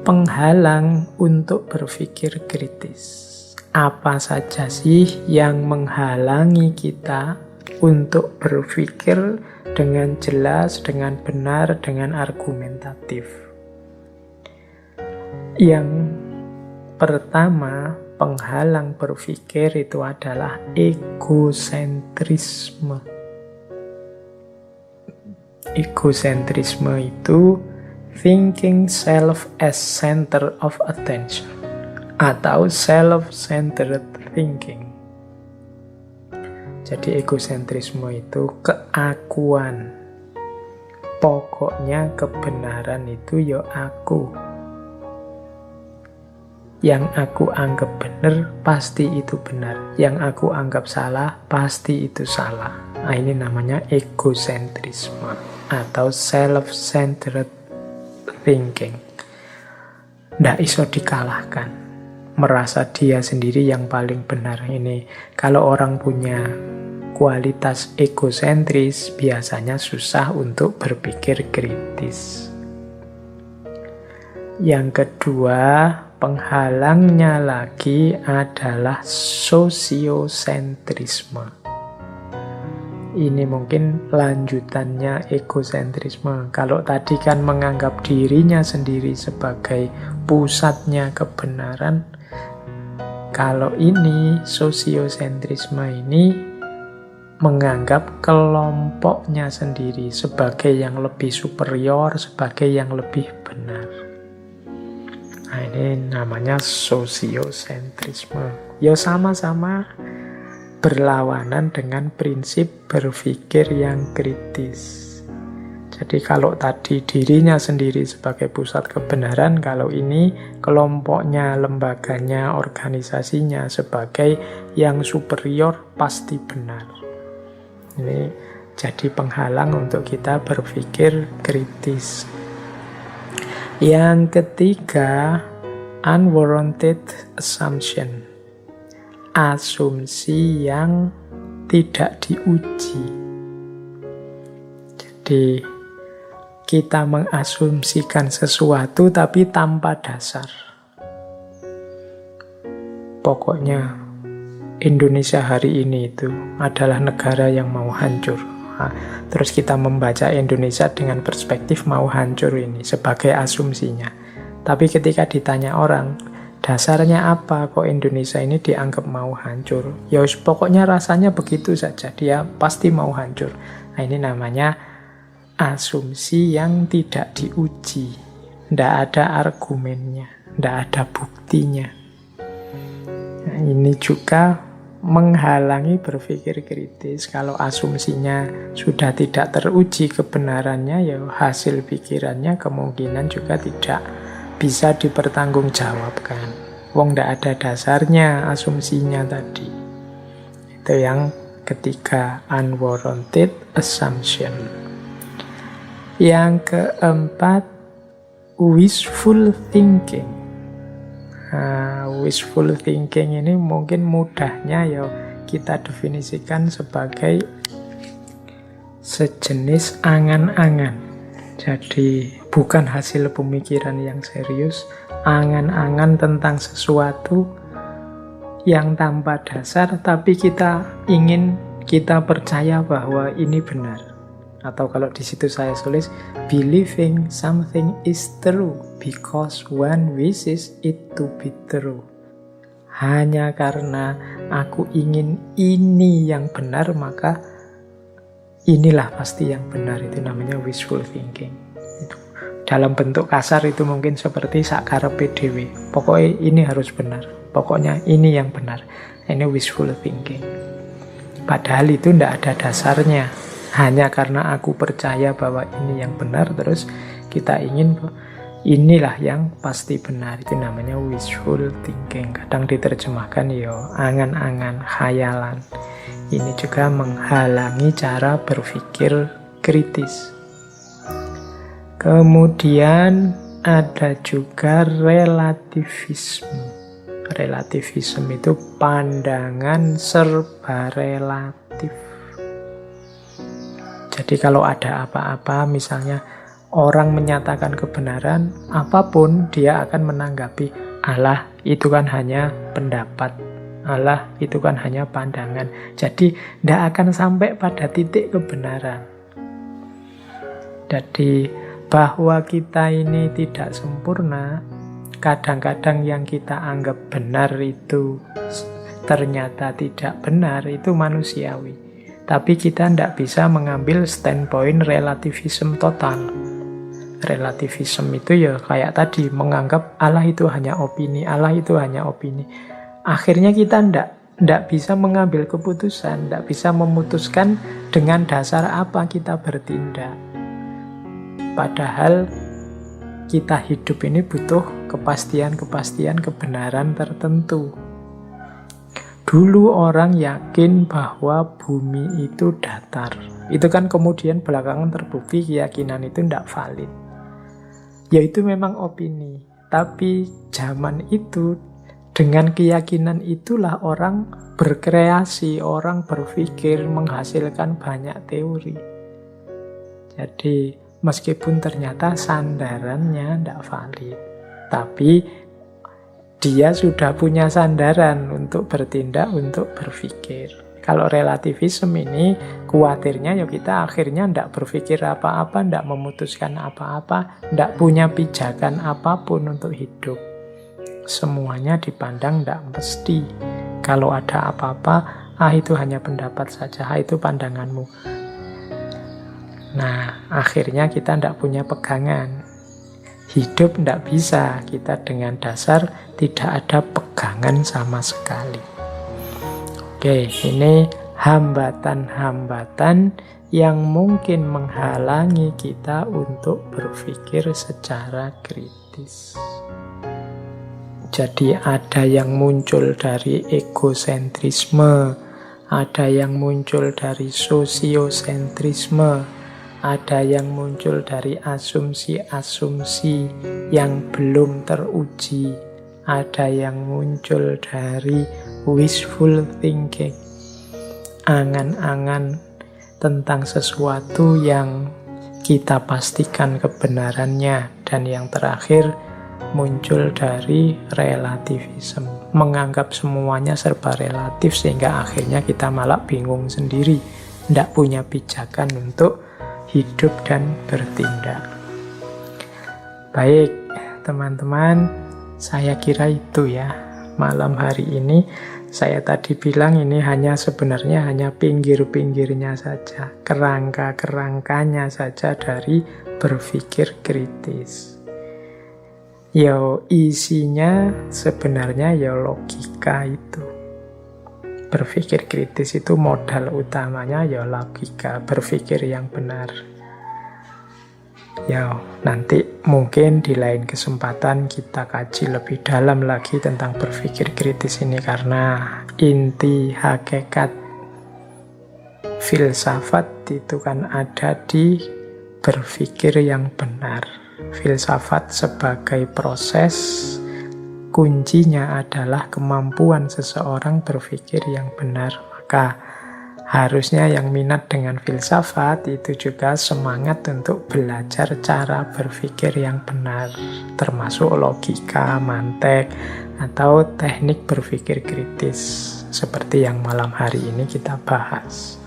penghalang untuk berpikir kritis. Apa saja sih yang menghalangi kita untuk berpikir dengan jelas, dengan benar, dengan argumentatif? Yang pertama, penghalang berpikir itu adalah egosentrisme. Egosentrisme itu thinking self as center of attention atau self-centered thinking. Jadi egosentrisme itu keakuan. Pokoknya kebenaran itu ya aku. Yang aku anggap benar pasti itu benar. Yang aku anggap salah pasti itu salah. Nah, ini namanya egosentrisme atau self-centered thinking. Nggak iso dikalahkan. Merasa dia sendiri yang paling benar. Ini kalau orang punya kualitas egosentris, biasanya susah untuk berpikir kritis. Yang kedua, penghalangnya lagi adalah sosiosentrisme. Ini mungkin lanjutannya egosentrisme. Kalau tadi kan menganggap dirinya sendiri sebagai pusatnya kebenaran, kalau ini sosiosentrisme ini menganggap kelompoknya sendiri sebagai yang lebih superior, sebagai yang lebih benar. Nah, ini namanya sosiosentrisme. Ya sama-sama berlawanan dengan prinsip berpikir yang kritis. Jadi kalau tadi dirinya sendiri sebagai pusat kebenaran, kalau ini kelompoknya, lembaganya, organisasinya sebagai yang superior pasti benar. Ini jadi penghalang untuk kita berpikir kritis. Yang ketiga, unwarranted assumption. Asumsi yang tidak diuji. Jadi kita mengasumsikan sesuatu tapi tanpa dasar. Pokoknya Indonesia hari ini itu adalah negara yang mau hancur. Nah, terus kita membaca Indonesia dengan perspektif mau hancur ini sebagai asumsinya. Tapi ketika ditanya orang, dasarnya apa kok Indonesia ini dianggap mau hancur? Ya pokoknya rasanya begitu saja, dia pasti mau hancur. Nah, ini namanya asumsi yang tidak diuji. Tidak ada argumennya, tidak ada buktinya. Nah, ini juga menghalangi berpikir kritis. Kalau asumsinya sudah tidak teruji kebenarannya, ya hasil pikirannya kemungkinan juga tidak bisa dipertanggungjawabkan. Wong tidak ada dasarnya asumsinya tadi. Itu yang ketiga, unwarranted assumption. Yang keempat, wishful thinking. Wishful thinking ini mungkin mudahnya ya kita definisikan sebagai sejenis angan-angan. Jadi bukan hasil pemikiran yang serius, angan-angan tentang sesuatu yang tanpa dasar, tapi kita percaya bahwa ini benar. Atau kalau di situ saya tulis, believing something is true because one wishes it to be true. Hanya karena aku ingin ini yang benar, maka inilah pasti yang benar. Itu namanya wishful thinking. Dalam bentuk kasar itu mungkin seperti sakarepe dhewe. Pokoknya ini harus benar. Pokoknya ini yang benar. Ini wishful thinking. Padahal itu tidak ada dasarnya. Hanya karena aku percaya bahwa ini yang benar, terus kita ingin inilah yang pasti benar. Itu namanya wishful thinking. Kadang diterjemahkan ya angan-angan, khayalan. Ini juga menghalangi cara berpikir kritis. Kemudian ada juga relativisme. Relativisme itu pandangan serba relatif. Jadi kalau ada apa-apa, misalnya orang menyatakan kebenaran, apapun dia akan menanggapi, alah itu kan hanya pendapat, alah itu kan hanya pandangan. Jadi tidak akan sampai pada titik kebenaran. Jadi bahwa kita ini tidak sempurna, kadang-kadang yang kita anggap benar itu ternyata tidak benar, itu manusiawi. Tapi kita tidak bisa mengambil standpoint relativism total. Relativism itu ya kayak tadi, menganggap Allah itu hanya opini, Allah itu hanya opini. Akhirnya kita tidak bisa mengambil keputusan, tidak bisa memutuskan dengan dasar apa kita bertindak. Padahal kita hidup ini butuh kepastian-kepastian kebenaran tertentu. Dulu orang yakin bahwa bumi itu datar. Itu kan kemudian belakangan terbukti keyakinan itu tidak valid. Ya itu memang opini. Tapi zaman itu dengan keyakinan itulah orang berkreasi, orang berpikir, menghasilkan banyak teori. Jadi meskipun ternyata sandarannya tidak valid, tapi dia sudah punya sandaran untuk bertindak, untuk berpikir. Kalau relativisme ini, khawatirnya ya kita akhirnya tidak berpikir apa-apa, tidak memutuskan apa-apa, tidak punya pijakan apapun untuk hidup. Semuanya dipandang tidak mesti. Kalau ada apa-apa, itu hanya pendapat saja, itu pandanganmu. Nah, akhirnya kita tidak punya pegangan. Hidup tidak bisa kita dengan dasar tidak ada pegangan sama sekali. Oke, ini hambatan-hambatan yang mungkin menghalangi kita untuk berpikir secara kritis. Jadi ada yang muncul dari egosentrisme, ada yang muncul dari sosiosentrisme, ada yang muncul dari asumsi-asumsi yang belum teruji, ada yang muncul dari wishful thinking, angan-angan tentang sesuatu yang kita pastikan kebenarannya, dan yang terakhir muncul dari relativism, menganggap semuanya serba relatif sehingga akhirnya kita malah bingung sendiri, tidak punya pijakan untuk hidup dan bertindak. Baik, teman-teman, saya kira itu ya. Malam hari ini saya tadi bilang ini sebenarnya hanya pinggir-pinggirnya saja, kerangka-kerangkanya saja dari berpikir kritis. Isinya sebenarnya logika itu. Berpikir kritis itu modal utamanya logika, berpikir yang benar. Nanti mungkin di lain kesempatan kita kaji lebih dalam lagi tentang berpikir kritis ini, karena inti hakikat filsafat itu kan ada di berpikir yang benar. Filsafat sebagai proses, kuncinya adalah kemampuan seseorang berpikir yang benar. Maka harusnya yang minat dengan filsafat itu juga semangat untuk belajar cara berpikir yang benar, termasuk logika, mantek, atau teknik berpikir kritis, seperti yang malam hari ini kita bahas.